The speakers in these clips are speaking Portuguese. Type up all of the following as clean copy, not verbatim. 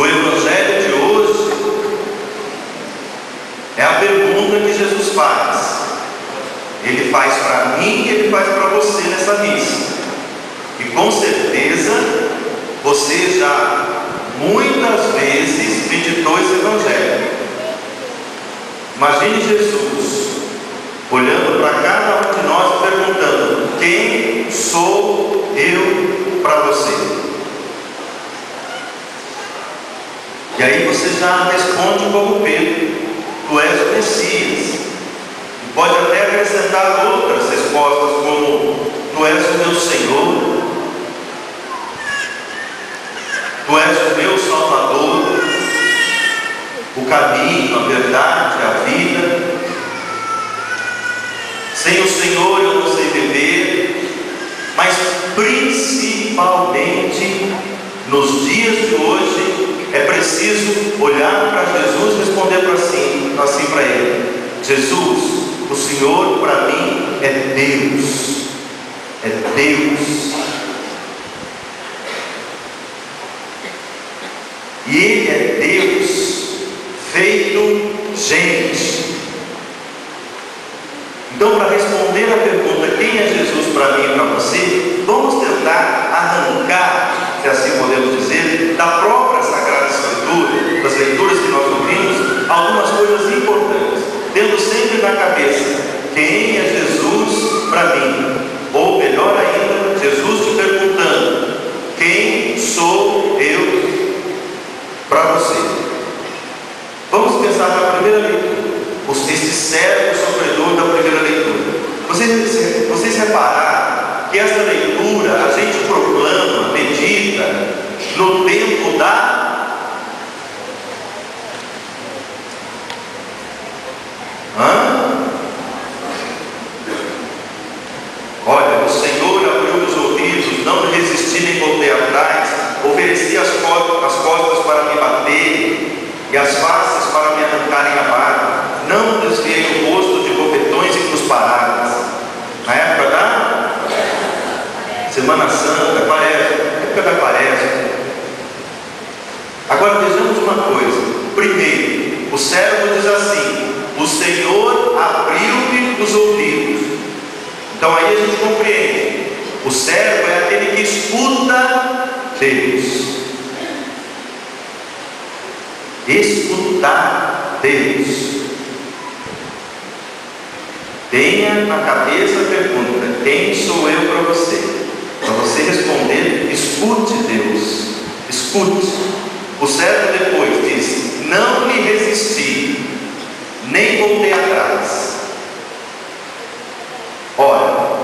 do Evangelho de hoje é a pergunta que Jesus faz. Ele faz para mim e ele faz para você nessa missa. E com certeza você já muitas vezes meditou esse Evangelho. Imagine Jesus olhando para cada um de nós e perguntando: quem sou eu para você? E aí você já responde como Pedro: tu és o Messias. E pode até acrescentar outras respostas, como: tu és o meu Senhor, tu és o meu Salvador, o caminho, a verdade, a vida. Sem o Senhor eu não sei viver. Mas principalmente nos dias de hoje é preciso olhar para Jesus e responder assim para Ele: Jesus, o Senhor para mim é Deus. É Deus. E Ele é Deus feito gente. Então, para responder a pergunta: quem é Jesus para mim e para você, vamos tentar arrancar, se assim podemos dizer, da própria Sagrada Escritura, das leituras que nós ouvimos, algumas coisas importantes, tendo sempre na cabeça: quem é Jesus para mim? Ou melhor ainda, Jesus te perguntando: quem sou eu para você? Vamos pensar na primeira leitura, este servo sofredor da primeira leitura. Vocês repararam que esta leitura a gente proclama, medita no tempo da Olha, o Senhor abriu os ouvidos, não me resisti nem voltei atrás, ofereci as costas para me bater e as faces para me arrancarem a barba. Não desviei o rosto de bofetões e cusparadas. Na época da Semana Santa, época da Quaresma. Agora vejamos uma coisa. Primeiro, o servo diz assim: o Senhor abriu-me os ouvidos. Então aí a gente compreende: o servo é aquele que escuta Deus. Escutar Deus. Tenha na cabeça a pergunta: quem sou eu para você? Para você responder, escute Deus. Escute. O servo depois diz: não me resisti, nem voltei atrás. Ora,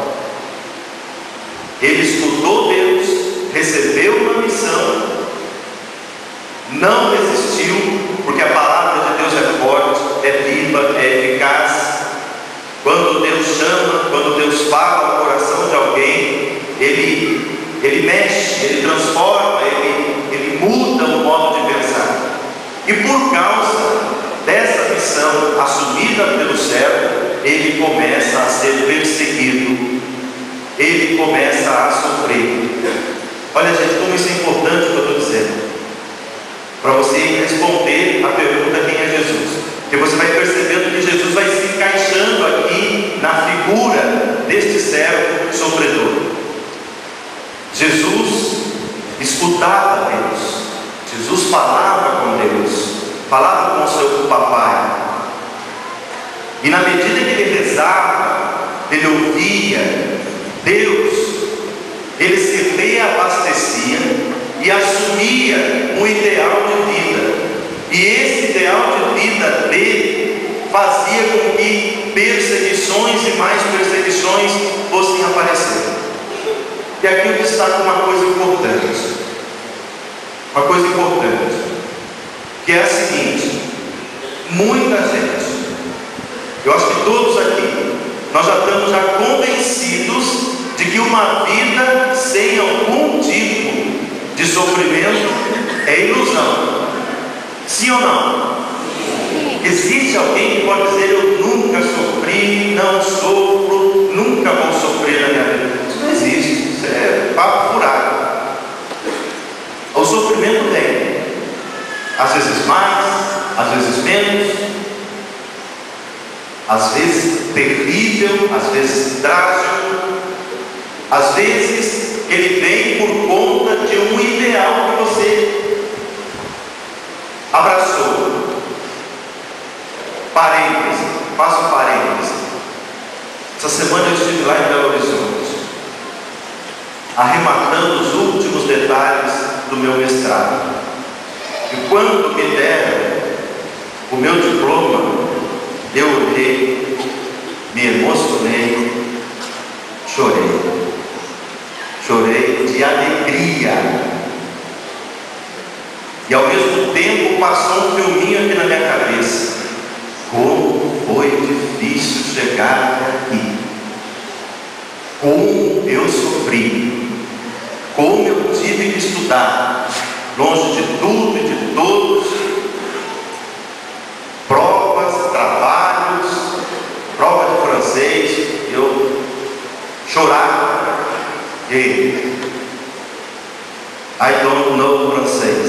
ele escutou Deus, recebeu uma missão, não resistiu, porque a palavra de Deus é forte, é viva, é eficaz. Quando Deus chama, quando Deus fala no coração de alguém, Ele mexe, Ele transforma, Ele muda o modo de pensar. E por causa dessa missão assumida pelo servo, ele começa a ser perseguido, ele começa a sofrer. Olha, gente, como isso é importante o que eu estou dizendo, para você responder a pergunta: quem é Jesus? Porque você vai percebendo que Jesus vai se encaixando aqui na figura deste servo sofredor. Jesus escutava Deus, Jesus falava com Deus, falava com seu papai. E na medida que ele rezava, ele ouvia Deus, ele se reabastecia e assumia um ideal de vida. E esse ideal de vida dele fazia com que perseguições e mais perseguições fossem aparecendo. E aqui eu destaco uma coisa importante. Uma coisa importante, que é a seguinte: muita gente, eu acho que todos aqui, nós já estamos convencidos de que uma vida sem algum tipo de sofrimento é ilusão. Sim ou não? Existe alguém que pode dizer: eu nunca sofri, não sofro, nunca vou sofrer na minha vida? Isso não existe, isso é papo furado. O sofrimento tem. às vezes terrível, às vezes trágico, às vezes ele vem por conta de um ideal que você abraçou. Parêntese, faço um parêntese. Essa semana eu estive lá em Belo Horizonte, arrematando os últimos detalhes do meu mestrado. E quando me deram o meu diploma, eu olhei, me emocionei, chorei. Chorei de alegria. E ao mesmo tempo passou um filminho aqui na minha cabeça. Como foi difícil chegar até aqui. Como eu sofri. Como eu tive que estudar. Longe de tudo e de todos. Provas, trabalhos, prova de francês. Eu chorava. I don't know francês.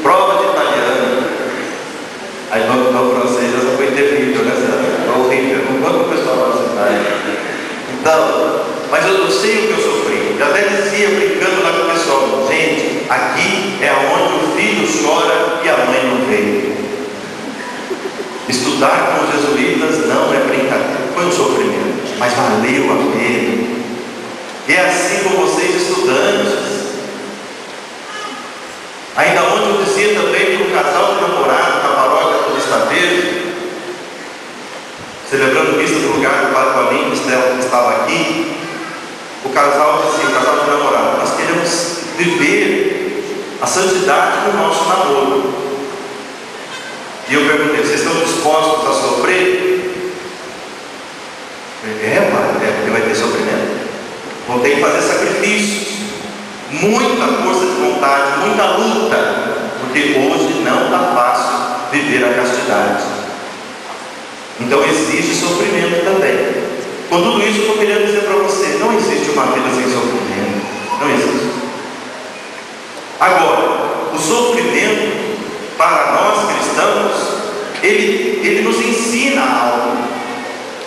Prova de italiano. I don't know francês. Essa foi terrível, né? Foi horrível. Não quanto o pessoal lá na cidade. Então, mas eu sei o que eu sofri. Eu até dizia, brincando lá com o pessoal: gente, aqui é onde o filho chora e a mãe não veio. Estudar com os jesuítas não é brincadeira. Foi um sofrimento, mas valeu a pena. E é assim com vocês, estudantes. Ainda ontem eu dizia também para um casal de namorado na paróquia do Estaveiro, celebrando missa no lugar do Padre Paulinho, que estava aqui. O casal dizia, o casal de namorado: nós queremos viver a santidade do nosso namoro. E eu perguntei: vocês estão dispostos a sofrer? Porque vai ter sofrimento. Vão ter que fazer sacrifícios, muita força de vontade, muita luta, porque hoje não está fácil viver a castidade. Então existe sofrimento também. Com tudo isso eu estou querendo dizer para você: não existe uma vida sem sofrimento. Não existe. Agora, o sofrimento para nós cristãos, ele nos ensina algo.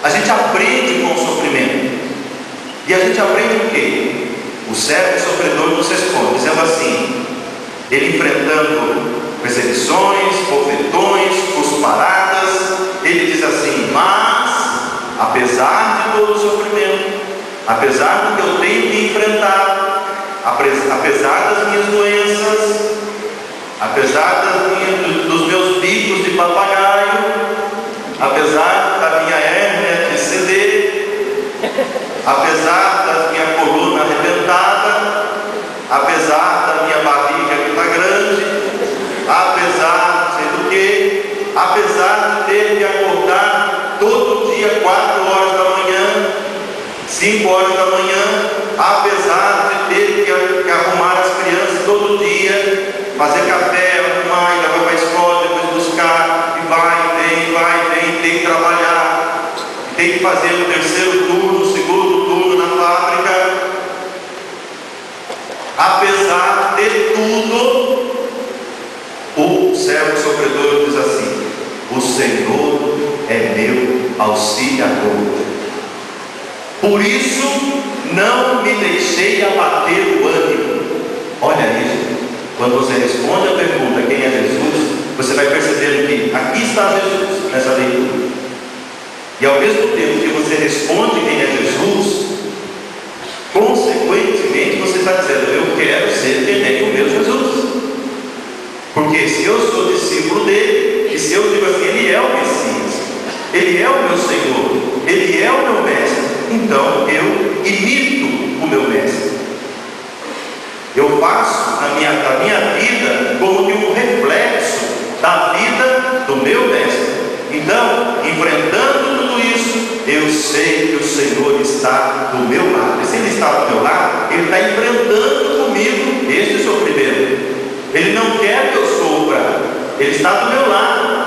A gente aprende com o sofrimento. E a gente aprende o quê? O servo sofredor nos responde, dizendo assim, ele enfrentando perseguições, bofetões, cusparadas, ele diz assim: mas, apesar de todo o sofrimento, apesar do que eu tenho que enfrentar, apesar das minhas doenças, apesar dos meus bicos de papagaio, apesar da minha hérnia de CD, apesar da minha coluna arrebentada, apesar da minha barriga que está grande, apesar de sei do que, apesar de ter que acordar todo dia 4 horas da manhã, 5 horas da manhã, apesar de ter que arrumar as crianças todo dia, fazer café, arrumar, levar para a escola, depois buscar, e vai, vem, tem que trabalhar, tem que fazer o terceiro turno, o segundo turno na fábrica. Apesar de tudo, o servo sofredor diz assim: o Senhor é meu auxiliador. Por isso não me deixei abater o ânimo. Olha isso. Quando você responde a pergunta quem é Jesus, você vai percebendo que aqui está Jesus nessa leitura. E ao mesmo tempo que você responde quem é Jesus, consequentemente você está dizendo: eu quero ser que nem o meu Jesus. Porque se eu sou discípulo dele, e se eu digo assim, ele é o Messias, ele é o meu Senhor, ele é o meu mestre, então eu imito o meu mestre. Eu faço da minha vida como que um reflexo da vida do meu mestre. Então, enfrentando tudo isso, eu sei que o Senhor está do meu lado. E se Ele está do meu lado, Ele está enfrentando comigo este sofrimento. Ele não quer que eu sofra, Ele está do meu lado.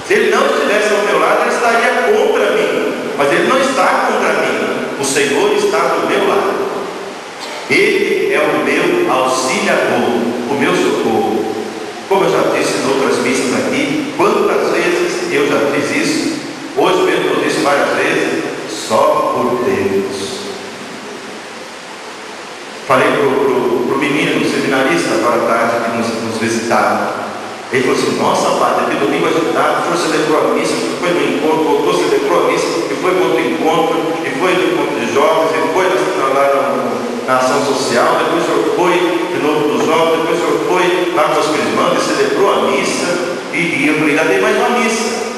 Se Ele não estivesse ao meu lado, Ele estaria contra mim. Mas Ele não está contra mim. O Senhor está do meu lado. Ele é o meu auxiliador, o meu socorro. Como eu já disse em outras missas aqui, quantas vezes eu já vezes só por Deus. Falei para o menino, o seminarista, agora à tarde, que nos visitava. Ele falou assim: nossa, padre, que domingo agitado, o senhor celebrou a missa, foi no encontro, voltou, celebrou a missa, e foi para outro encontro, e foi no encontro de jovens, e foi lá na ação social, depois o senhor foi de novo dos jovens, depois o senhor foi lá com os crismandos e celebrou a missa, e eu falei: ainda tem mais uma missa.